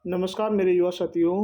नमस्कार मेरे युवा साथियों,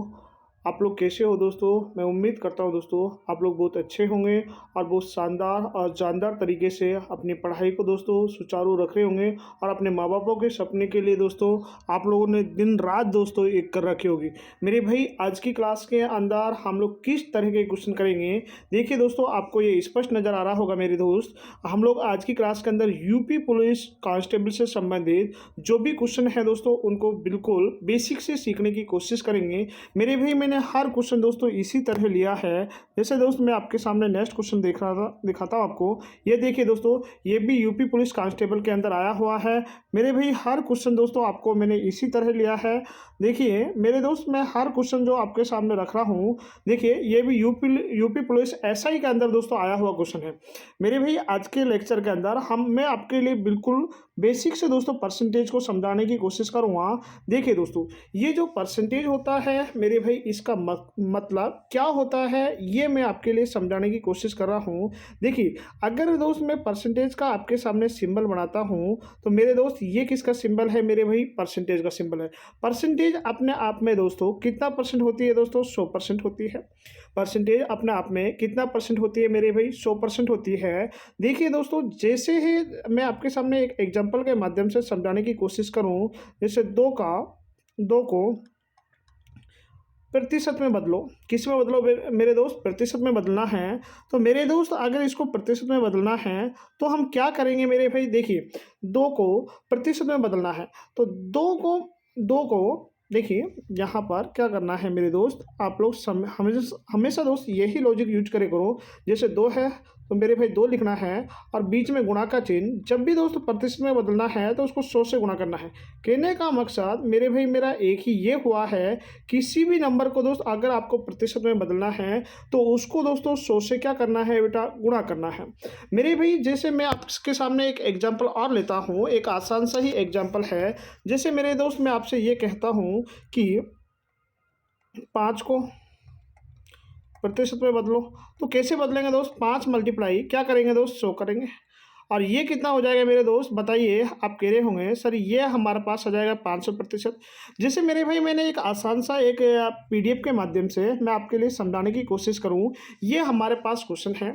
आप लोग कैसे हो दोस्तों? मैं उम्मीद करता हूँ दोस्तों आप लोग बहुत अच्छे होंगे और बहुत शानदार और जानदार तरीके से अपनी पढ़ाई को दोस्तों सुचारू रख रहे होंगे और अपने माँ-बापों के सपने के लिए दोस्तों आप लोगों ने दिन-रात दोस्तों एक कर रखी होगी। मेरे भाई आज की क्लास के अंदर हम लोग किस तरह के क्वेश्चन करेंगे, देखिए दोस्तों आपको ये स्पष्ट नज़र आ रहा होगा मेरे दोस्त, हम लोग आज की क्लास के अंदर यूपी पुलिस कांस्टेबल से संबंधित जो भी क्वेश्चन है दोस्तों उनको बिल्कुल बेसिक से सीखने की कोशिश करेंगे। मेरे भाई मैंने हर क्वेश्चन दोस्तों इसी तरह लिया है। जैसे दोस्त मैं आपके सामने नेक्स्ट क्वेश्चन देख रहा था दिखाता हूँ आपको। ये देखिए दोस्तों, ये भी यूपी पुलिस कांस्टेबल के अंदर आया हुआ है। मेरे भाई हर क्वेश्चन दोस्तों आपको मैंने इसी तरह लिया है। देखिए मेरे दोस्त मैं हर क्वेश्चन जो आपके सामने रख रहा हूँ, देखिए ये भी यूपी पुलिस एसआई के अंदर दोस्तों आया हुआ क्वेश्चन है। मेरे भाई आज के लेक्चर के अंदर मैं आपके लिए बिल्कुल बेसिक से दोस्तों परसेंटेज को समझाने की कोशिश करूँगा। देखिए दोस्तों, ये जो परसेंटेज होता है मेरे भाई इसका मतलब क्या होता है, ये मैं आपके लिए समझाने की कोशिश कर रहा हूँ। देखिए अगर दोस्त मैं परसेंटेज का आपके सामने सिंबल बनाता हूँ तो मेरे दोस्त ये किसका सिंबल है? मेरे भाई परसेंटेज का सिंबल है। परसेंटेज अपने आप में दोस्तों कितना परसेंट होती है दोस्तों? 100% होती है। परसेंटेज अपने आप में कितना परसेंट होती है मेरे भाई? 100% होती है। देखिए दोस्तों, जैसे ही मैं आपके सामने एक एग्जांपल के माध्यम से समझाने की कोशिश करूँ, जैसे 2 को प्रतिशत में बदलो। किस में बदलो मेरे दोस्त? प्रतिशत में बदलना है। तो मेरे दोस्त अगर इसको प्रतिशत में बदलना है तो हम क्या करेंगे मेरे भाई? देखिए 2 को प्रतिशत में बदलना है तो 2 को देखिए यहाँ पर क्या करना है मेरे दोस्त, आप लोग हमेशा हमेशा दोस्त यही लॉजिक यूज करे करो। जैसे 2 है तो मेरे भाई 2 लिखना है और बीच में गुणा का चिन्ह। जब भी दोस्त प्रतिशत में बदलना है तो उसको 100 से गुणा करना है। कहने का मकसद मेरे भाई मेरा एक ही ये हुआ है, किसी भी नंबर को दोस्त अगर आपको प्रतिशत में बदलना है तो उसको दोस्तों 100 से क्या करना है बेटा? गुणा करना है। मेरे भाई जैसे मैं आपके सामने एक एग्जाम्पल और लेता हूँ, एक आसान सा ही एग्जाम्पल है। जैसे मेरे दोस्त मैं आपसे ये कहता हूँ कि 5 को प्रतिशत में बदलो। तो कैसे बदलेंगे दोस्त? 5 मल्टीप्लाई क्या करेंगे दोस्त? 100 करेंगे। और ये कितना हो जाएगा मेरे दोस्त? बताइए। आप कह रहे होंगे सर ये हमारे पास आ जाएगा 500%। जैसे मेरे भाई मैंने एक आसान सा एक पीडीएफ के माध्यम से मैं आपके लिए समझाने की कोशिश करूँ। ये हमारे पास क्वेश्चन है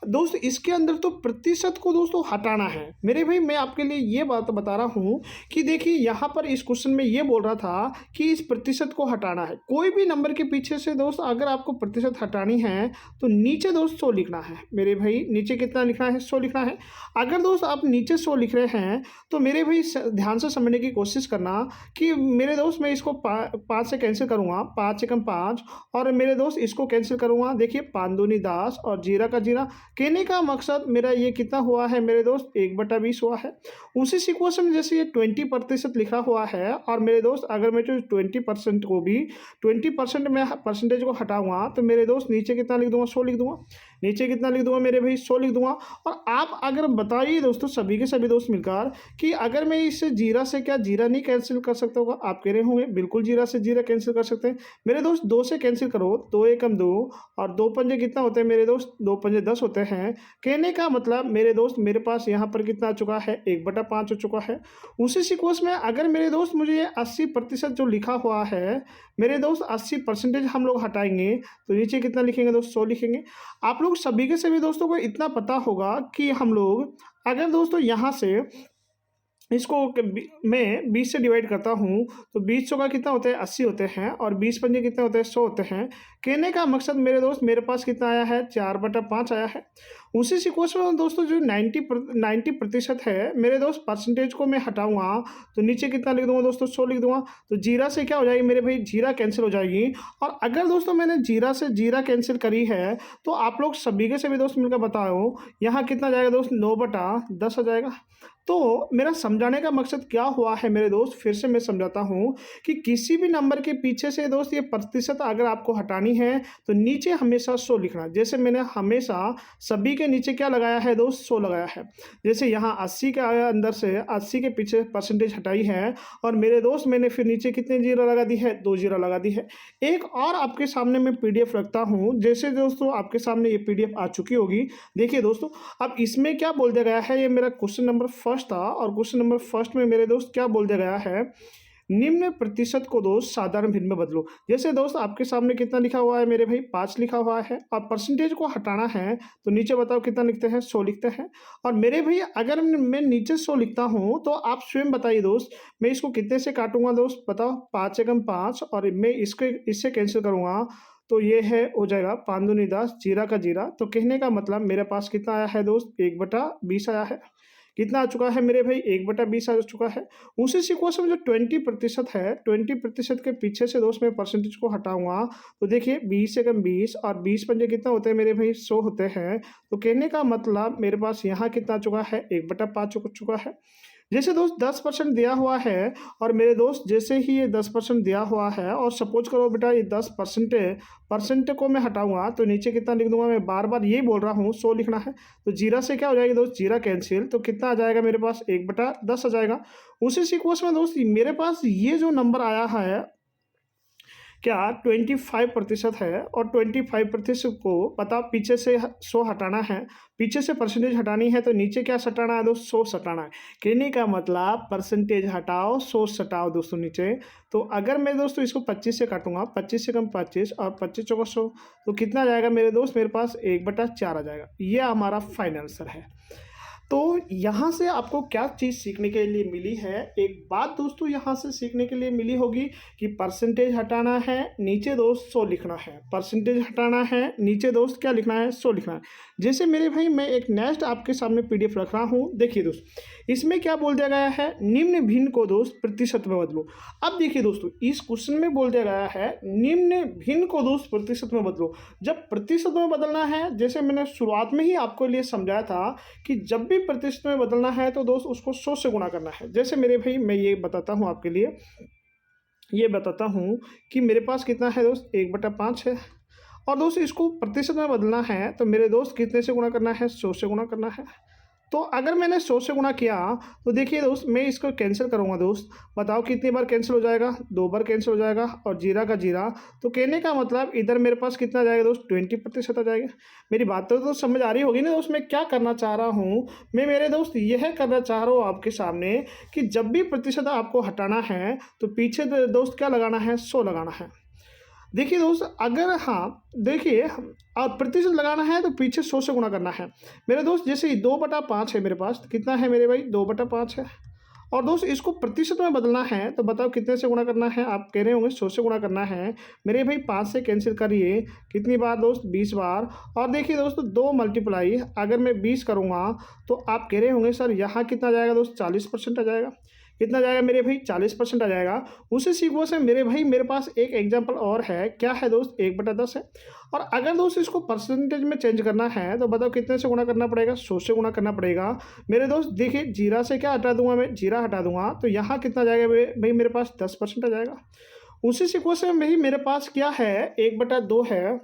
दोस्त, इसके अंदर तो प्रतिशत को दोस्तों हटाना है। मेरे भाई मैं आपके लिए ये बात बता रहा हूँ कि देखिए यहाँ पर इस क्वेश्चन में ये बोल रहा था कि इस प्रतिशत को हटाना है। कोई भी नंबर के पीछे से दोस्त अगर आपको प्रतिशत हटानी है तो नीचे दोस्त 100 लिखना है। मेरे भाई नीचे कितना लिखना है? 100 लिखना है। अगर दोस्त आप नीचे 100 लिख रहे हैं तो मेरे भाई ध्यान से समझने की कोशिश करना कि मेरे दोस्त मैं इसको 5 से कैंसिल करूँगा, 5 एकम 5, और मेरे दोस्त इसको कैंसिल करूँगा। देखिए 5 दूनी 10 और जीरा का जीरा। कहने का मकसद मेरा ये कितना हुआ है मेरे दोस्त? 1/20 हुआ है। उसी सिक्वेंस में जैसे ये 20% लिखा हुआ है और मेरे दोस्त अगर मैं जो 20% को भी 20% में परसेंटेज को हटाऊंगा तो मेरे दोस्त नीचे कितना लिख दूंगा? 100 लिख दूंगा। नीचे कितना लिख दूंगा मेरे भाई? 100 लिख दूंगा। और आप अगर बताइए दोस्तों सभी के सभी दोस्त मिलकर कि अगर मैं इससे जीरा से क्या जीरा नहीं कैंसिल कर सकता होगा? आप कह रहे होंगे बिल्कुल जीरा से जीरा कैंसिल कर सकते हैं। मेरे दोस्त 2 से कैंसिल करो, 2 एकम 2 और 2 पंजे कितना होते हैं मेरे दोस्त? 2 पंजे 10 होते हैं। कहने का मतलब मेरे दोस्त मेरे पास यहाँ पर कितना आ चुका है? 1/5 हो चुका है। उसी सिक्वेंस में अगर मेरे दोस्त मुझे ये 80% जो लिखा हुआ है मेरे दोस्त 80% हम लोग हटाएंगे तो नीचे कितना लिखेंगे दोस्त? 100 लिखेंगे। आप लोग सभी के सभी दोस्तों को इतना पता होगा कि हम लोग अगर दोस्तों यहाँ से इसको मैं 20 से डिवाइड करता हूँ तो 20 का कितना होता है? 80 होते हैं और 20 पंजे कितने होते हैं? 100 होते हैं। कहने का मकसद मेरे दोस्त मेरे पास कितना आया है? 4/5 आया है। उसी सिक्वेंस में दोस्तों जो 90% है मेरे दोस्त परसेंटेज को मैं हटाऊंगा तो नीचे कितना लिख दूंगा दोस्तों? 100 लिख दूंगा। तो जीरा से क्या हो जाएगी मेरे भाई? जीरा कैंसिल हो जाएगी। और अगर दोस्तों मैंने जीरा से जीरा कैंसिल करी है तो आप लोग सभी के सभी दोस्त मिलकर बताओ यहाँ कितना जाएगा दोस्त? 9/10 आ जाएगा। तो मेरा समझाने का मकसद क्या हुआ है मेरे दोस्त? फिर से मैं समझाता हूँ कि किसी भी नंबर के पीछे से दोस्त ये प्रतिशत अगर आपको हटानी है तो नीचे हमेशा 100 लिखना। जैसे मैंने हमेशा सभी के नीचे क्या लगाया है दोस्त? 100 लगाया है। जैसे यहाँ 80 के अंदर से 80 के पीछे परसेंटेज हटाई है और मेरे दोस्त मैंने फिर नीचे कितने जीरो लगा दी है? 2 जीरो लगा दी है। एक और आपके सामने मैं पीडीएफ रखता हूँ। जैसे दोस्तों आपके सामने ये पीडीएफ आ चुकी होगी। देखिए दोस्तों अब इसमें क्या बोल दिया गया है, ये मेरा क्वेश्चन नंबर फर्स्ट था और क्वेश्चन नंबर फर्स्ट में मेरे दोस्त क्या बोल दिया गया है निम्न प्रतिशत को दोस्त साधारण भिन्न में बदलो। जैसे दोस्त आपके सामने कितना लिखा हुआ है मेरे भाई, 5 लिखा हुआ है और परसेंटेज को हटाना है तो नीचे बताओ कितना लिखते हैं, 100 लिखते हैं। और मेरे भाई अगर मैं नीचे 100 लिखता हूँ तो आप स्वयं बताइए दोस्त, मैं इसको कितने से काटूंगा दोस्त, बताओ। 5 एकम 5 और मैं इससे कैंसिल करूँगा तो ये है हो जाएगा 5 दूनी 10, जीरा का जीरा। तो कहने का मतलब मेरे पास कितना आया है दोस्त, 1/20 आया है। कितना आ चुका है मेरे भाई, 1/20 आ चुका है। उसी सीक्वेंस में जो 20% है, 20% के पीछे से दोस्त मैं परसेंटेज को हटाऊंगा तो देखिए 20 एकम 20 और 20 पंजे कितना होते हैं मेरे भाई, 100 होते हैं। तो कहने का मतलब मेरे पास यहाँ कितना आ चुका है, 1/5 चुका है। जैसे दोस्त 10% दिया हुआ है और मेरे दोस्त जैसे ही ये 10% दिया हुआ है और सपोज करो बेटा ये 10% को मैं हटाऊंगा तो नीचे कितना लिख दूंगा, मैं बार बार ये बोल रहा हूँ 100 लिखना है। तो जीरा से क्या हो जाएगी दोस्त, जीरा कैंसिल, तो कितना आ जाएगा मेरे पास, 1/10 आ जाएगा। उसी सीक्वेंस में दोस्त मेरे पास ये जो नंबर आया है क्या 25% है और 25% को पता पीछे से 100 हटाना है, पीछे से परसेंटेज हटानी है तो नीचे क्या सटाना है दोस्त, 100 सटाना है। कहने का मतलब परसेंटेज हटाओ 100 सटाओ दोस्तों नीचे। तो अगर मैं दोस्तों इसको 25 से काटूंगा, 25 से कम 25 और 25 चौका 100 तो कितना आ जाएगा मेरे दोस्त, मेरे पास 1/4 आ जाएगा। ये हमारा फाइनल आंसर है। तो यहाँ से आपको क्या चीज़ सीखने के लिए मिली है, एक बात दोस्तों यहाँ से सीखने के लिए मिली होगी कि परसेंटेज हटाना है, नीचे दोस्त 100 लिखना है। परसेंटेज हटाना है, नीचे दोस्त क्या लिखना है, 100 लिखना है। जैसे मेरे भाई मैं एक नेक्स्ट आपके सामने PDF रख रहा हूँ, देखिए दोस्त इसमें क्या बोल दिया गया है, निम्न भिन्न को दोस्त प्रतिशत में बदलो। अब देखिए दोस्तों इस क्वेश्चन में बोल दिया गया है निम्न भिन्न को दोस्त प्रतिशत में बदलो। जब प्रतिशत में बदलना है, जैसे मैंने शुरुआत में ही आपको लिए समझाया था कि जब भी प्रतिशत में बदलना है तो दोस्त उसको 100 से गुणा करना है। जैसे मेरे भाई मैं ये बताता हूँ आपके लिए, ये बताता हूँ कि मेरे पास कितना है दोस्त, 1/5 है और दोस्त इसको प्रतिशत में बदलना है तो मेरे दोस्त कितने से गुणा करना है, 100 से गुणा करना है। तो अगर मैंने 100 से गुणा किया तो देखिए दोस्त मैं इसको कैंसिल करूंगा दोस्त, बताओ कितनी बार कैंसिल हो जाएगा, 2 बार कैंसिल हो जाएगा और जीरा का जीरा। तो कहने का मतलब इधर मेरे पास कितना आ जाएगा दोस्त, 20% आ जाएगा। मेरी बात तो समझ आ रही होगी ना दोस्त, मैं क्या करना चाह रहा हूँ, मैं मेरे दोस्त यह करना चाह रहा हूँ आपके सामने कि जब भी प्रतिशत आपको हटाना है तो पीछे दोस्त क्या लगाना है, 100 लगाना है। देखिए दोस्त अगर हाँ देखिए आप प्रतिशत लगाना है तो पीछे 100 से गुणा करना है मेरे दोस्त। जैसे 2/5 है मेरे पास, कितना है मेरे भाई, 2/5 है। और दोस्त इसको प्रतिशत में बदलना है तो बताओ कितने से गुणा करना है, आप कह रहे होंगे 100 से गुणा करना है मेरे भाई। 5 से कैंसिल करिए, कितनी बार दोस्त, 20 बार। और देखिए दोस्तों 2 मल्टीप्लाई अगर मैं 20 करूँगा तो आप कह रहे होंगे सर यहाँ कितना जाएगा दोस्त, 40% आ जाएगा। कितना जाएगा मेरे भाई, 40% आ जाएगा। उसी सीक्वेंस से मेरे भाई मेरे पास एक एग्जांपल और है, क्या है दोस्त, 1/10 है। और अगर दोस्त इसको परसेंटेज में चेंज करना है तो बताओ कितने से गुणा करना पड़ेगा, 100 से गुणा करना पड़ेगा मेरे दोस्त। देखिए जीरा से क्या हटा दूंगा मैं, जीरा हटा दूंगा तो यहाँ कितना जाएगा भाई, मेरे पास 10% आ जाएगा। उसी सीक्वेंस में भाई मेरे पास क्या है, 1/2 है।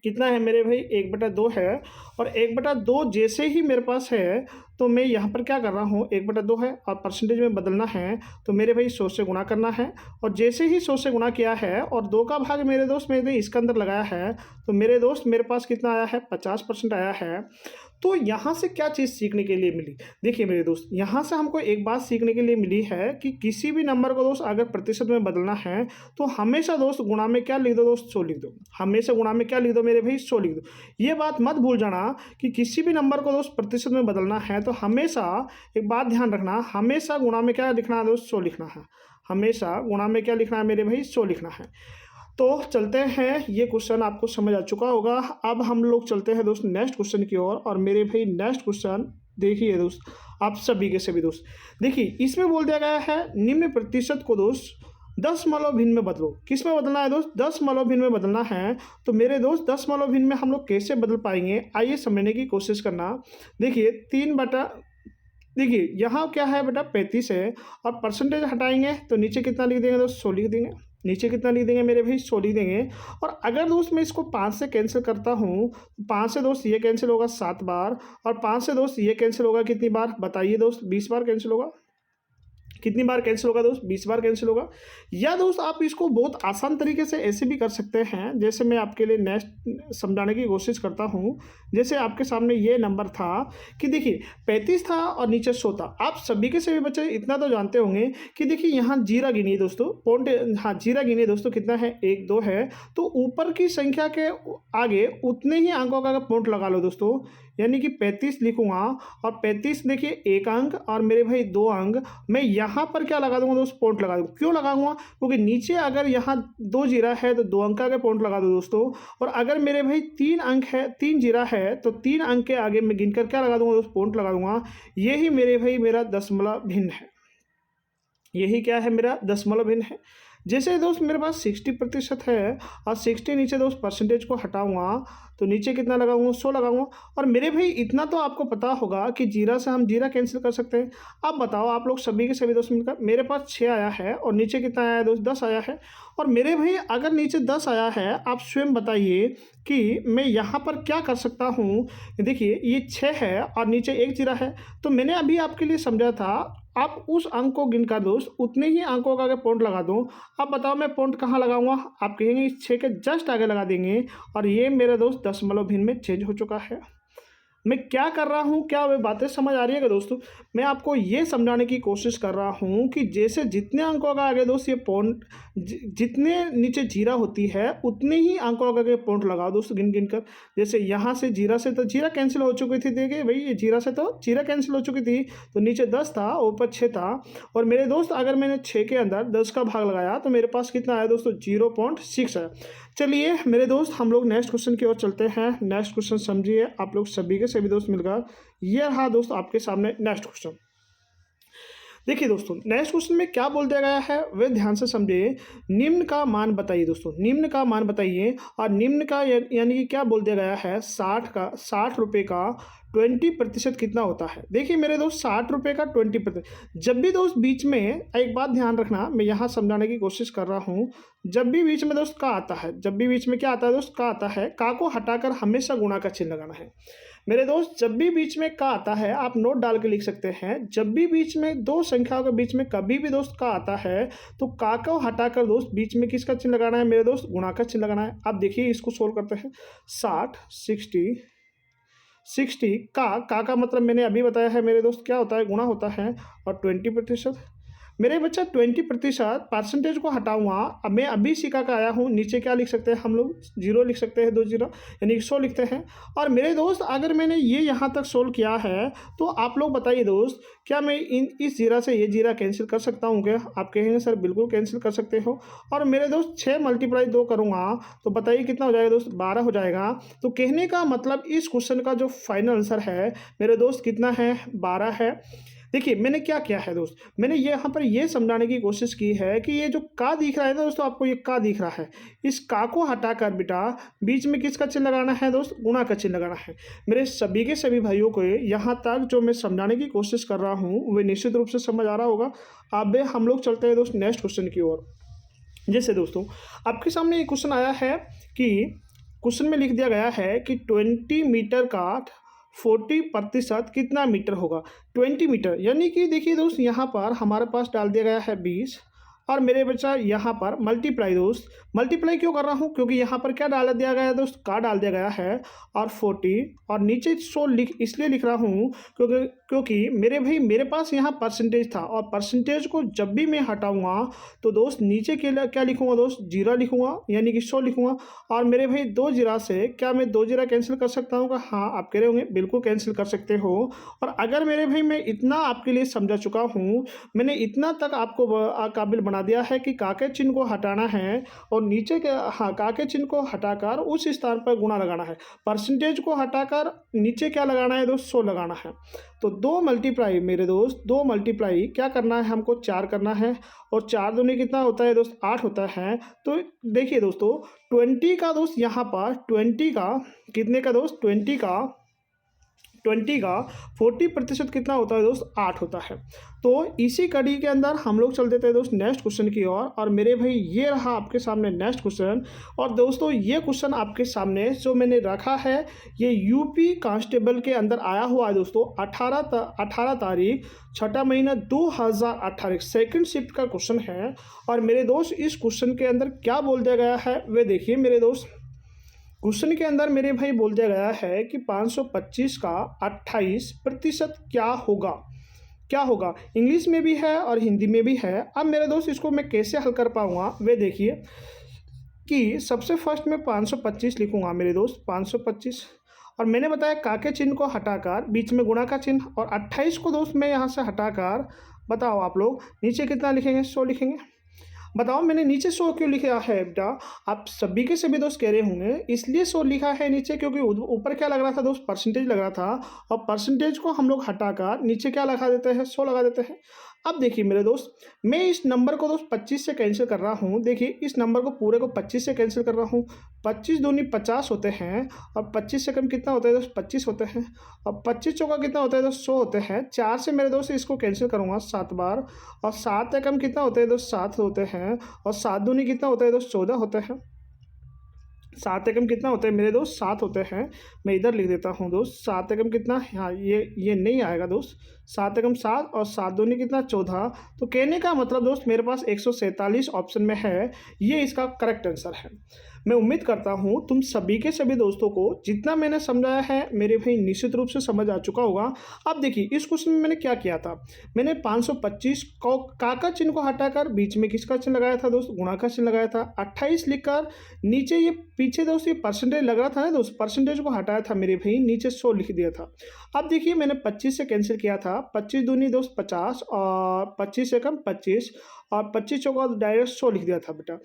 कितना है मेरे भाई, 1/2 है। और 1/2 जैसे ही मेरे पास है तो मैं यहाँ पर क्या कर रहा हूँ, 1/2 है और परसेंटेज में बदलना है तो मेरे भाई 100 से गुणा करना है। और जैसे ही 100 से गुणा किया है और 2 का भाग मेरे दोस्त मैंने इसके अंदर लगाया है तो मेरे दोस्त मेरे पास कितना आया है, 50% आया है। तो यहाँ से क्या चीज़ सीखने के लिए मिली, देखिए मेरे दोस्त यहाँ से हमको एक बात सीखने के लिए मिली है कि किसी भी नंबर को दोस्त अगर प्रतिशत में बदलना है तो हमेशा दोस्त गुणा में क्या लिख दो दोस्त, 100 लिख दो। हमेशा गुणा में क्या लिख दो मेरे भाई, 100 लिख दो। ये बात मत भूल जाना कि किसी भी नंबर को दोस्त प्रतिशत में बदलना है तो हमेशा एक बात ध्यान रखना, हमेशा गुणा में क्या लिखना है दोस्त, 100 लिखना है। हमेशा गुणा में क्या लिखना है मेरे भाई, 100 लिखना है। तो चलते हैं, ये क्वेश्चन आपको समझ आ चुका होगा। अब हम लोग चलते हैं दोस्त नेक्स्ट क्वेश्चन की ओर। और मेरे भाई नेक्स्ट क्वेश्चन देखिए दोस्त, आप सभी के सभी दोस्त देखिए, इसमें बोल दिया गया है निम्न प्रतिशत को दोस्त 10 भिन्न में बदलो। किस में बदलना है दोस्त, 10 भिन्न में बदलना है। तो मेरे दोस्त 10 भिन्न में हम लोग कैसे बदल पाएंगे, आइए समझने की कोशिश करना। देखिए 3 बटा, देखिए यहाँ क्या है बेटा, 35 है और परसेंटेज हटाएंगे तो नीचे कितना लिख देंगे दोस्त, 100 लिख देंगे। नीचे कितना लिख देंगे मेरे भाई, 100 लिख देंगे। और अगर दोस्त मैं इसको 5 से कैंसिल करता हूँ, 5 से दोस्त ये कैंसिल होगा 7 बार और 5 से दोस्त ये कैंसिल होगा कितनी बार बताइए दोस्त, 20 बार कैंसिल होगा। कितनी बार कैंसिल होगा दोस्त? 20 बार कैंसिल होगा। या दोस्त आप इसको बहुत आसान तरीके से ऐसे भी कर सकते हैं, जैसे मैं आपके लिए नेक्स्ट समझाने की कोशिश करता हूँ। जैसे आपके सामने ये नंबर था कि देखिए 35 था और नीचे 100 था। आप सभी के सभी बच्चे इतना तो जानते होंगे कि देखिए यहाँ जीरा गिनिए दोस्तों, पॉइंट, हाँ जीरा गिनिए दोस्तों, कितना है? 1 2 है। तो ऊपर की संख्या के आगे उतने ही अंकों का पॉइंट लगा लो दोस्तों, यानी कि 35 लिखूंगा और 35 देखिए 1 अंक और मेरे भाई 2 अंक, मैं यहाँ पर क्या लगा दूंगा दोस्त? पॉइंट लगा दूंगा। क्यों लगाऊंगा? क्योंकि नीचे अगर यहाँ 2 जीरा है तो 2 अंक का पॉइंट लगा दो दोस्तों, और अगर मेरे भाई 3 अंक है, 3 जीरा है तो 3 अंक के आगे मैं गिनकर क्या लगा दूंगा दोस्त? पॉइंट लगा दूंगा। यही मेरे भाई मेरा दशमलव भिन्न है। यही क्या है? मेरा दशमलव भिन्न है। जैसे दोस्त मेरे पास 60% है और 60 नीचे दोस्त परसेंटेज को हटाऊंगा तो नीचे कितना लगाऊंगा? 100 लगाऊंगा। और मेरे भाई इतना तो आपको पता होगा कि जीरा से हम जीरा कैंसिल कर सकते हैं। अब बताओ आप लोग सभी के सभी दोस्त मिलकर, मेरे पास 6 आया है और नीचे कितना आया है दोस्त? 10 आया है। और मेरे भाई अगर नीचे 10 आया है, आप स्वयं बताइए कि मैं यहाँ पर क्या कर सकता हूँ। देखिए ये 6 है और नीचे 1 जीरा है, तो मैंने अभी आपके लिए समझा था आप उस अंक को गिनकर दोस्त उतने ही अंकों का अगर पॉइंट लगा दूं। अब बताओ मैं पॉइंट कहाँ लगाऊंगा? आप कहेंगे इस 6 के जस्ट आगे लगा देंगे, और ये मेरा दोस्त दशमलव भिन्न में चेंज हो चुका है। मैं क्या कर रहा हूँ? क्या वे बातें समझ आ रही है क्या दोस्तों? मैं आपको ये समझाने की कोशिश कर रहा हूँ कि जैसे जितने अंकों का आगे दोस्त ये पॉइंट, जितने नीचे जीरा होती है उतने ही अंकों का आगे पॉइंट लगाओ दोस्तों गिन गिन कर। जैसे यहाँ से जीरा से तो जीरा कैंसिल हो चुकी थी, देखिए भाई ये जीरा से तो जीरा कैंसिल हो चुकी थी, तो नीचे 10 था ऊपर 6 था। और मेरे दोस्त अगर मैंने 6 के अंदर 10 का भाग लगाया तो मेरे पास कितना आया दोस्तों? 0.6 है। चलिए मेरे दोस्त हम लोग नेक्स्ट क्वेश्चन की ओर चलते हैं। नेक्स्ट क्वेश्चन समझिए आप लोग सभी के सभी दोस्त मिलकर। ये रहा दोस्त आपके सामने नेक्स्ट क्वेश्चन। देखिए दोस्तों नेक्स्ट क्वेश्चन में क्या बोल दिया गया है वे ध्यान से समझिए। निम्न का मान बताइए दोस्तों, निम्न का मान बताइए। और निम्न का यानी कि क्या बोल दिया गया है? 60 रुपये का 20% कितना होता है? देखिए मेरे दोस्त 60 रुपये का 20%। जब भी दोस्त बीच में एक बात ध्यान रखना, मैं यहाँ समझाने की कोशिश कर रहा हूँ। जब भी बीच में दोस्त का आता है, जब भी बीच में क्या आता है दोस्त? का आता है। का को हटाकर हमेशा गुणा का चिन्ह लगाना है मेरे दोस्त। जब भी बीच में का आता है आप नोट डाल के लिख सकते हैं। जब भी बीच में दो संख्याओं के बीच में कभी भी दोस्त का आता है तो का को हटाकर दोस्त बीच में किसका चिन्ह लगाना है मेरे दोस्त? गुणा का चिन्ह लगाना है। अब देखिए इसको सोल्व करते हैं। 60 का मतलब मैंने अभी बताया है मेरे दोस्त क्या होता है? गुणा होता है। और 20% मेरे बच्चा 20% परसेंटेज को हटाऊंगा। अब मैं अभी सिक्का का आया हूँ, नीचे क्या लिख सकते हैं हम लोग? 0 लिख सकते हैं, 2 जीरो यानी 100 लिखते हैं। और मेरे दोस्त अगर मैंने ये यहाँ तक सोल्व किया है तो आप लोग बताइए दोस्त, क्या मैं इस जीरा से ये जीरा कैंसिल कर सकता हूँ क्या? आप कहेंगे सर बिल्कुल कैंसिल कर सकते हो। और मेरे दोस्त 6 × 2 करूँगा तो बताइए कितना हो जाएगा दोस्त? 12 हो जाएगा। तो कहने का मतलब इस क्वेश्चन का जो फाइनल आंसर है मेरे दोस्त कितना है? 12 है। देखिए मैंने क्या किया है दोस्त, मैंने यहाँ पर ये समझाने की कोशिश की है कि ये जो का दिख रहा है ना दोस्तों, आपको ये का दिख रहा है, इस का को हटाकर बेटा बीच में किसका चिन्ह लगाना है दोस्त? गुणा का चिन्ह लगाना है। मेरे सभी के सभी भाइयों को यहाँ तक जो मैं समझाने की कोशिश कर रहा हूँ वे निश्चित रूप से समझ आ रहा होगा। अब हम लोग चलते हैं दोस्त नेक्स्ट क्वेश्चन की ओर। जैसे दोस्तों आपके सामने एक क्वेश्चन आया है कि क्वेश्चन में लिख दिया गया है कि 20 मीटर का 40% कितना मीटर होगा? 20 मीटर यानी कि देखिए दोस्त यहाँ पर हमारे पास डाल दिया गया है 20 और मेरे बच्चा यहाँ पर मल्टीप्लाई दोस्त, मल्टीप्लाई क्यों कर रहा हूँ? क्योंकि यहाँ पर क्या डाल दिया गया है दोस्त? का डाल दिया गया है और 40 और नीचे 100 इसलिए लिख रहा हूँ क्योंकि मेरे भाई मेरे पास यहाँ परसेंटेज था और परसेंटेज को जब भी मैं हटाऊँगा तो दोस्त नीचे के लिए क्या लिखूँगा दोस्त? जीरो लिखूँगा यानी कि 100 लिखूँगा। और मेरे भाई 2 जीरा से क्या मैं 2 जीरा कैंसिल कर सकता हूँ? हाँ आप कह रहे होंगे बिल्कुल कैंसिल कर सकते हो। और अगर मेरे भाई मैं इतना आपके लिए समझा चुका हूँ, मैंने इतना तक आपको काबिल बना दिया है कि का के चिन्ह को हटाना है और नीचे के का के चिन्ह को हटाकर उस स्थान पर गुणा लगाना है। परसेंटेज को हटाकर नीचे क्या लगाना है दोस्त? 100 लगाना है। तो 2 मल्टीप्लाई मेरे दोस्त 2 मल्टीप्लाई क्या करना है हमको? 4 करना है। और 4 दूनी कितना होता है दोस्त? 8 होता है। तो देखिए दोस्तों 20 का दोस्त यहाँ पर 20 का कितने का दोस्त? 20 का 40% कितना होता है दोस्त? 8 होता है। तो इसी कड़ी के अंदर हम लोग चल देते हैं दोस्त नेक्स्ट क्वेश्चन की ओर। और मेरे भाई ये रहा आपके सामने नेक्स्ट क्वेश्चन। और दोस्तों ये क्वेश्चन आपके सामने जो मैंने रखा है ये यूपी कांस्टेबल के अंदर आया हुआ है दोस्तों। 18 तारीख 6 महीना 2018 सेकंड शिफ्ट का क्वेश्चन है। और मेरे दोस्त इस क्वेश्चन के अंदर क्या बोल दिया गया है वे देखिए मेरे दोस्त। क्वेश्चन के अंदर मेरे भाई बोल दिया गया है कि 525 का 28% क्या होगा? क्या होगा? इंग्लिश में भी है और हिंदी में भी है। अब मेरे दोस्त इसको मैं कैसे हल कर पाऊंगा वे देखिए कि सबसे फर्स्ट में 525 लिखूंगा मेरे दोस्त 525। और मैंने बताया का के चिन्ह को हटाकर बीच में गुणा का चिन्ह, और 28 को दोस्त मैं यहाँ से हटाकर बताओ आप लोग नीचे कितना लिखेंगे? 100 लिखेंगे। बताओ मैंने नीचे 100 क्यों लिखा है बेटा? आप सभी के सभी दोस्त कह रहे होंगे इसलिए 100 लिखा है नीचे क्योंकि ऊपर क्या लग रहा था दोस्त? परसेंटेज लग रहा था। और परसेंटेज को हम लोग हटाकर नीचे क्या लगा देते हैं? 100 लगा देते हैं। अब देखिए मेरे दोस्त मैं इस नंबर को दोस्त 25 से कैंसिल कर रहा हूँ। देखिए इस नंबर को पूरे को 25 से कैंसिल कर रहा हूँ। 25 दूनी 50 होते हैं और 25 से कम कितना होता है दोस्त? 25 होते हैं। और 25 चौका कितना होता है दोस्त? 100 होते हैं। 4 से मेरे दोस्त इसको कैंसिल करूँगा 7 बार। और 7 से कम कितना होता है दोस्त? 7 होते हैं। और 7 दूनी कितना होता है दोस्त? 14 होते हैं। 7 एकम कितना होता है मेरे दोस्त? 7 होते हैं। मैं इधर लिख देता हूँ दोस्त 7 एकम कितना? हाँ ये नहीं आएगा दोस्त। 7 एकम 7 और 7 दूनी कितना? 14। तो कहने का मतलब दोस्त मेरे पास 147 ऑप्शन में है, ये इसका करेक्ट आंसर है। मैं उम्मीद करता हूँ तुम सभी के सभी दोस्तों को जितना मैंने समझाया है मेरे भाई निश्चित रूप से समझ आ चुका होगा। अब देखिए इस क्वेश्चन में मैंने क्या किया था, मैंने 525 को का चिन्ह को हटाकर बीच में किसका चिन्ह लगाया था दोस्त? गुणा का चिन्ह लगाया था। 28 लिखकर नीचे ये पीछे दोस्त ये परसेंटेज लग रहा था ना दोस्त, परसेंटेज को हटाया था मेरे भाई, नीचे 100 लिख दिया था। अब देखिए मैंने 25 से कैंसिल किया था। 25 दूनी दोस्त 50 और 25 से कम 25 और 25 चौका डायरेक्ट 100 लिख दिया था बेटा।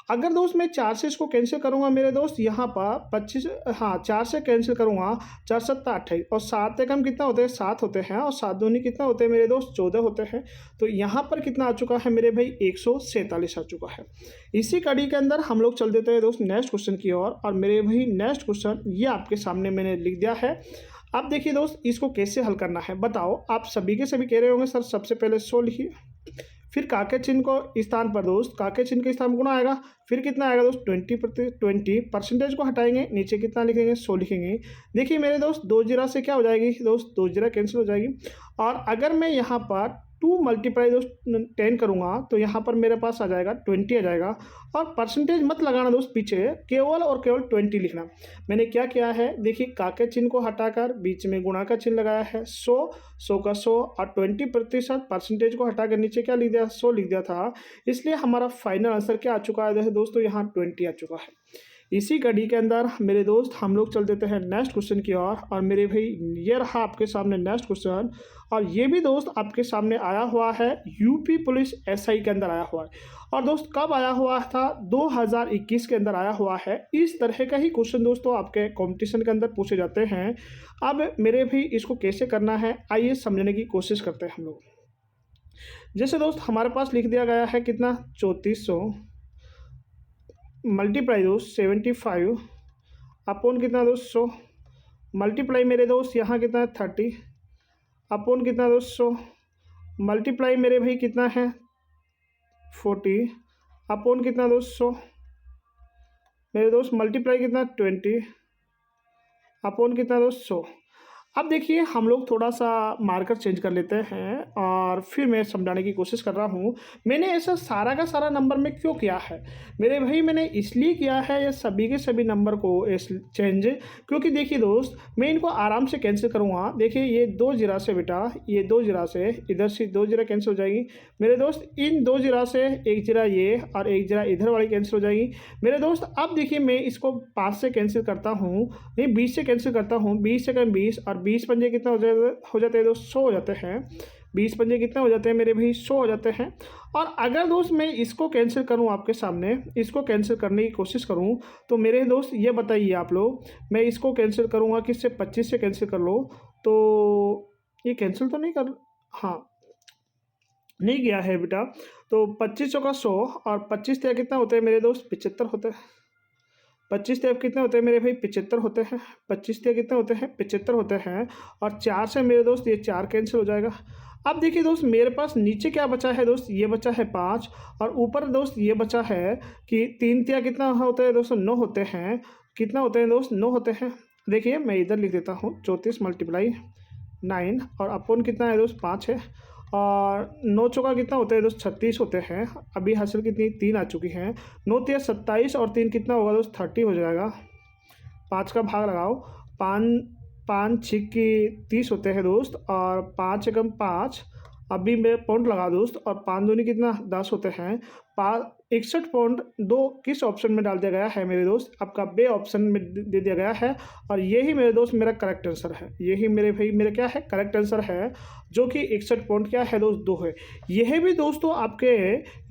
अगर दोस्त मैं 4 से इसको कैंसिल करूंगा मेरे दोस्त यहाँ पर 25, हाँ 4 से कैंसिल करूंगा 4 सत्ता 28 और 7 एकम कितना होते हैं? 7 होते हैं। और 7 दूनी कितना होते हैं मेरे दोस्त? 14 होते हैं। तो यहाँ पर कितना आ चुका है मेरे भाई? 147 आ चुका है। इसी कड़ी के अंदर हम लोग चल देते हैं दोस्त नेक्स्ट क्वेश्चन की ओर। और मेरे भाई नेक्स्ट क्वेश्चन ये आपके सामने मैंने लिख दिया है। अब देखिए दोस्त इसको कैसे हल करना है बताओ। आप सभी के सभी कह रहे होंगे सर सबसे पहले 100 लिखिए, फिर काके चिन्ह को स्थान पर दोस्त काके चिन्ह के स्थान पर गुणा आएगा, फिर कितना आएगा दोस्त? 20 परसेंटेज को हटाएंगे नीचे कितना लिखेंगे? 100 लिखेंगे। देखिए मेरे दोस्त 2 जीरा से क्या हो जाएगी दोस्त? 2 जीरा कैंसिल हो जाएगी। और अगर मैं यहाँ पर 2 मल्टीप्लाई दोस्त 10 करूँगा तो यहाँ पर मेरे पास आ जाएगा 20 आ जाएगा। और परसेंटेज मत लगाना दोस्त पीछे, केवल और केवल 20 लिखना। मैंने क्या किया है देखिए काके चिन्ह को हटाकर बीच में गुणा का चिन्ह लगाया है 100 का 100 और 20% परसेंटेज को हटाकर नीचे क्या लिख दिया? 100 लिख दिया था। इसलिए हमारा फाइनल आंसर क्या आ चुका है दोस्तों? यहाँ 20 आ चुका है। इसी कड़ी के अंदर मेरे दोस्त हम लोग चल देते हैं नेक्स्ट क्वेश्चन की ओर। और मेरे भाई ये रहा आपके सामने नेक्स्ट क्वेश्चन। और ये भी दोस्त आपके सामने आया हुआ है यूपी पुलिस एसआई के अंदर आया हुआ है। और दोस्त कब आया हुआ था? 2021 के अंदर आया हुआ है। इस तरह का ही क्वेश्चन दोस्तों आपके कंपटीशन के अंदर पूछे जाते हैं। अब मेरे भी इसको कैसे करना है आइए समझने की कोशिश करते हैं हम लोग। जैसे दोस्त हमारे पास लिख दिया गया है कितना? 3400 मल्टीप्लाई दोस्त 75 अपॉन कितना दोस्त? 100 मल्टीप्लाई मेरे दोस्त यहाँ कितना है? 30 अपॉन कितना दोस्त? 100 मल्टीप्लाई मेरे भाई कितना है? 40 अपॉन कितना दोस्त? 100 मेरे दोस्त मल्टीप्लाई कितना? 20 अपॉन कितना दोस्त? 100। अब देखिए हम लोग थोड़ा सा मार्कर चेंज कर लेते हैं और फिर मैं समझाने की कोशिश कर रहा हूँ। मैंने ऐसा सारा का सारा नंबर में क्यों किया है मेरे भाई? मैंने इसलिए किया है ये सभी के सभी नंबर को चेंज, क्योंकि देखिए दोस्त मैं इनको आराम से कैंसिल करूँगा। देखिए ये 2 जीरा से बेटा, ये 2 जीरा से इधर से 2 जीरा कैंसिल हो जाएगी मेरे दोस्त। इन 2 जीरा से 1 जीरा ये और 1 जीरा इधर वाली कैंसिल हो जाएगी मेरे दोस्त। अब देखिए मैं इसको 5 से कैंसिल करता हूँ, नहीं 20 से कैंसिल करता हूँ। 20 से कम 20 और 20 पंजे कितना हो जाते हैं दोस्त? 100 हो जाते हैं। 20 पंजे कितना हो जाते हैं मेरे भाई? 100 हो जाते हैं। और अगर दोस्त मैं इसको कैंसिल करूं आपके सामने, इसको कैंसिल करने की कोशिश करूं तो मेरे दोस्त ये बताइए आप लोग, मैं इसको कैंसिल करूंगा किससे? 25 से कैंसिल कर लो तो ये कैंसिल तो नहीं कर, हाँ नहीं गया है बेटा। तो 25 चौका 100 और 25 कितना होते हैं मेरे दोस्त? 75 होते हैं। 25 तिया कितने होते हैं मेरे भाई 75 होते हैं। 25 तिया कितने होते हैं 75 होते हैं। और 4 से मेरे दोस्त ये 4 कैंसिल हो जाएगा। अब देखिए दोस्त मेरे पास नीचे क्या बचा है दोस्त, ये बचा है 5 और ऊपर दोस्त ये बचा है कि 3 तिया कितना होता है दोस्तों 9 होते हैं। कितना होते हैं दोस्त 9 होते हैं। देखिए मैं इधर लिख देता हूँ 34 मल्टीप्लाई 9 और अपन कितना है दोस्त 5 है। और 9 चौका कितना होता है दोस्त 36 होते हैं। अभी हासिल कितनी 3 आ चुकी हैं। 9 तिया 27 और 3 कितना होगा दोस्त 30 हो जाएगा। 5 का भाग लगाओ, 5 6 की 30 होते हैं दोस्त और 5 एकम 5 अभी मैं पॉइंट लगा दोस्त और 5 दूनी कितना 10 होते हैं। 61 पॉइंट 2 किस ऑप्शन में डाल दिया गया है मेरे दोस्त, आपका बे ऑप्शन में दे दिया गया है। और यही मेरे दोस्त मेरा करेक्ट आंसर है। यही मेरे भाई मेरा क्या है करेक्ट आंसर है, जो कि 61 पॉइंट क्या है दोस्त 2 है। यह भी दोस्तों आपके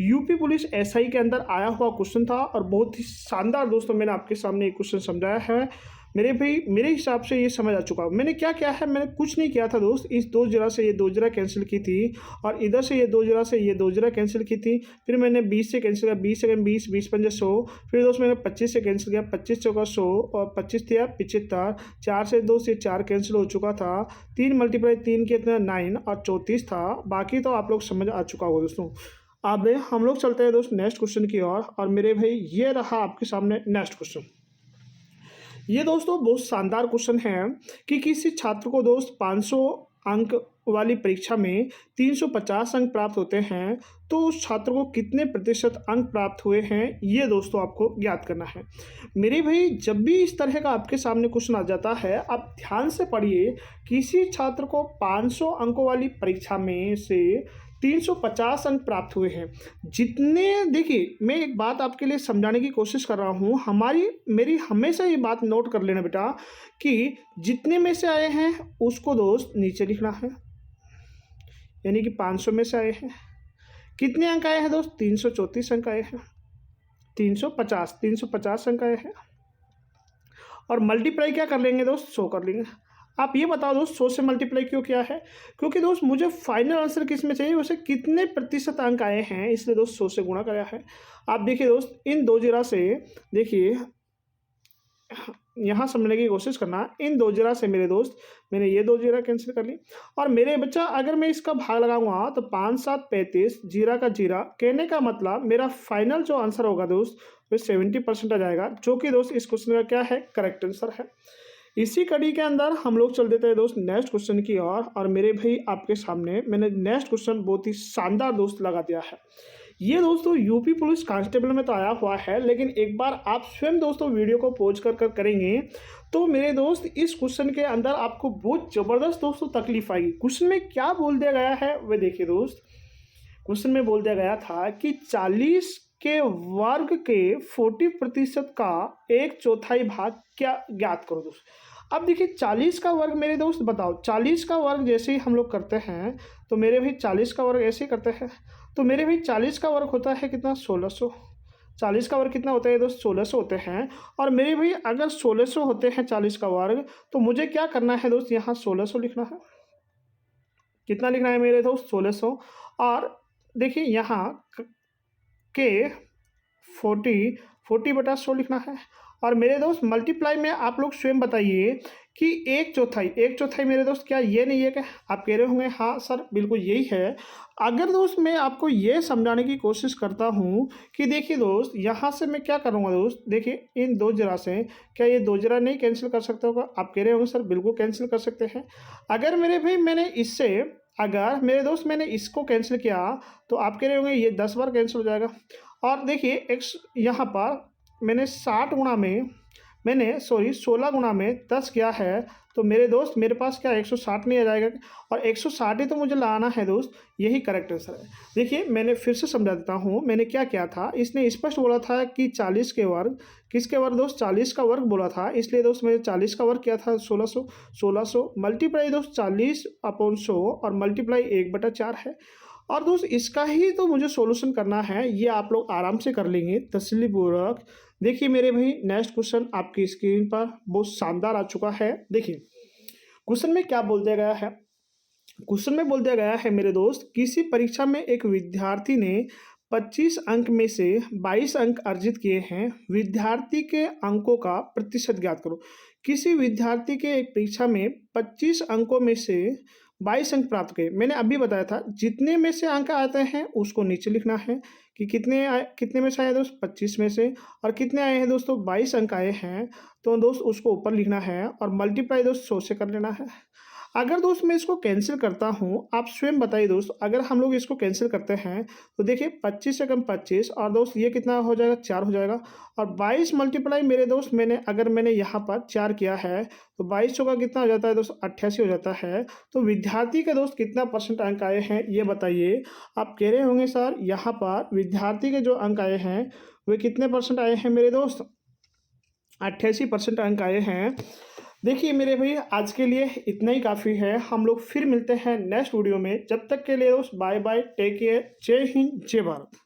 यूपी पुलिस एसआई के अंदर आया हुआ क्वेश्चन था और बहुत ही शानदार दोस्तों मैंने आपके सामने एक क्वेश्चन समझाया है। मेरे भाई मेरे हिसाब से ये समझ आ चुका। मैंने क्या किया है, मैंने कुछ नहीं किया था दोस्त। इस 2 जगह से ये 2 जगह कैंसिल की थी और इधर से ये 2 जगह से ये 2 जगह कैंसिल की थी। फिर मैंने 20 से कैंसिल किया, 20 सेकंड 20, 20 पंजे 100। फिर दोस्त मैंने 25 से कैंसिल किया, 25 चौका 100 और 25 थिया 75। 4 से 2 से 4 कैंसिल हो चुका था। 3 मल्टीप्लाई 3 के इतना 9 और 34 था। बाकी तो आप लोग समझ आ चुका होगा दोस्तों। अब हम लोग चलते हैं दोस्त नेक्स्ट क्वेश्चन की ओर और मेरे भाई ये रहा आपके सामने नेक्स्ट क्वेश्चन। ये दोस्तों बहुत शानदार क्वेश्चन है कि किसी छात्र को दोस्त 500 अंक वाली परीक्षा में 350 अंक प्राप्त होते हैं तो उस छात्र को कितने प्रतिशत अंक प्राप्त हुए हैं, ये दोस्तों आपको याद करना है। मेरे भाई जब भी इस तरह का आपके सामने क्वेश्चन आ जाता है आप ध्यान से पढ़िए। किसी छात्र को 500 अंकों वाली परीक्षा में से 350 अंक प्राप्त हुए हैं। जितने देखिए मैं एक बात आपके लिए समझाने की कोशिश कर रहा हूँ, मेरी हमेशा ये बात नोट कर लेना बेटा कि जितने में से आए हैं उसको दोस्त नीचे लिखना है। यानी कि 500 में से आए हैं, कितने अंक आए हैं दोस्त 334 अंक आए हैं। 350 अंक आए हैं और मल्टीप्लाई क्या कर लेंगे दोस्त 100 कर लेंगे। आप ये बताओ दोस्त 100 से मल्टीप्लाई क्यों किया है, क्योंकि दोस्त मुझे फाइनल आंसर किस में चाहिए, उसे कितने प्रतिशत अंक आए हैं, इसलिए दोस्त 100 से गुणा कराया है। आप देखिए दोस्त इन 2 जीरा से देखिए यहाँ समझने की कोशिश करना। इन 2 जीरा से मेरे दोस्त मैंने ये 2 जीरा कैंसिल कर ली और मेरे बच्चा अगर मैं इसका भाग लगाऊंगा तो 5 7 35 जीरा का जीरा, कहने का मतलब मेरा फाइनल जो आंसर होगा दोस्त वो 70% आ जाएगा, जो कि दोस्त इस क्वेश्चन का क्या है करेक्ट आंसर है। इसी कड़ी के अंदर हम लोग चल देते हैं दोस्त नेक्स्ट क्वेश्चन की ओर और मेरे भाई आपके सामने मैंने नेक्स्ट क्वेश्चन बहुत ही शानदार दोस्त लगा दिया है। ये दोस्तों यूपी पुलिस कांस्टेबल में तो आया हुआ है, लेकिन एक बार आप स्वयं दोस्तों वीडियो को पॉज कर करेंगे तो मेरे दोस्त इस क्वेश्चन के अंदर आपको बहुत ज़बरदस्त दोस्तों तकलीफ आएगी। क्वेश्चन में क्या बोल दिया गया है वह देखिए दोस्त। क्वेश्चन में बोल दिया गया था कि 40 के वर्ग के 40% का 1/4 भाग क्या ज्ञात करो दोस्त। अब देखिए 40 का वर्ग मेरे दोस्त बताओ, 40 का वर्ग जैसे ही हम लोग करते हैं तो मेरे भाई 40 का वर्ग ऐसे ही करते हैं तो मेरे भाई 40 का वर्ग होता है कितना 1600। 40 का वर्ग कितना होता है दोस्त 1600 होते हैं। और मेरे भाई अगर 1600 होते हैं 40 का वर्ग तो मुझे क्या करना है दोस्त, यहाँ 1600 लिखना है। कितना लिखना है मेरे दोस्त 1600। और देखिए यहाँ के 40/100 लिखना है। और मेरे दोस्त मल्टीप्लाई में आप लोग स्वयं बताइए कि 1/4 मेरे दोस्त क्या ये नहीं है क्या, आप कह रहे होंगे हाँ सर बिल्कुल यही है। अगर दोस्त मैं आपको ये समझाने की कोशिश करता हूँ कि देखिए दोस्त यहाँ से मैं क्या करूँगा दोस्त, देखिए इन 2 जरा से क्या ये 2 जरा नहीं कैंसिल कर सकते होगा, आप कह रहे होंगे सर बिल्कुल कैंसिल कर सकते हैं। अगर मेरे भाई अगर मेरे दोस्त मैंने इसको कैंसिल किया तो आप कह रहे होंगे ये 10 बार कैंसिल हो जाएगा। और देखिए यहाँ पर मैंने 16 गुणा में 10 किया है तो मेरे दोस्त मेरे पास क्या 160 नहीं आ जाएगा, और 160 ही तो मुझे लाना है दोस्त, यही करेक्ट आंसर है। देखिए मैंने फिर से समझा देता हूँ मैंने क्या किया था। इसने स्पष्ट बोला था कि 40 के वर्ग, किसके वर्ग दोस्त 40 का वर्ग बोला था, इसलिए दोस्त मैंने 40 का वर्ग किया था 1600 मल्टीप्लाई दोस्त 40/100 और मल्टीप्लाई 1/4 है। और दोस्त इसका ही तो मुझे सॉल्यूशन करना है, ये आप लोग आराम से कर लेंगे तसल्लीपूर्वक। देखिए मेरे भाई नेक्स्ट क्वेश्चन आपकी स्क्रीन पर बहुत शानदार आ चुका है। देखिए क्वेश्चन में क्या बोल दिया गया है। क्वेश्चन में बोल दिया गया है मेरे दोस्त, किसी परीक्षा में एक विद्यार्थी ने 25 अंक में से 22 अंक अर्जित किए हैं, विद्यार्थी के अंकों का प्रतिशत ज्ञात करो। किसी विद्यार्थी के एक परीक्षा में 25 अंकों में से 22 अंक प्राप्त किए। मैंने अभी बताया था जितने में से अंक आते हैं उसको नीचे लिखना है कि कितने में से आए दोस्त 25 में से, और कितने आए हैं दोस्तों 22 अंक आए हैं, तो दोस्त उसको ऊपर लिखना है और मल्टीप्लाई दोस्त 100 से कर लेना है। अगर दोस्त मैं इसको कैंसिल करता हूँ, आप स्वयं बताइए दोस्त, अगर हम लोग इसको कैंसिल करते हैं तो देखिए 25 से कम 25, और दोस्त ये कितना हो जाएगा 4 हो जाएगा, और 22 मल्टीप्लाई मेरे दोस्त मैंने यहाँ पर 4 किया है तो 22 चौका कितना हो जाता है दोस्त 88 हो जाता है। तो विद्यार्थी के दोस्त कितना परसेंट अंक आए हैं ये बताइए। आप कह रहे होंगे सर यहाँ पर विद्यार्थी के जो अंक आए हैं वे कितने परसेंट आए हैं मेरे दोस्त, 88% अंक आए हैं। देखिए मेरे भाई आज के लिए इतना ही काफ़ी है, हम लोग फिर मिलते हैं नेक्स्ट वीडियो में। जब तक के लिए दोस्त बाय बाय, टेक केयर, जय हिंद जय भारत।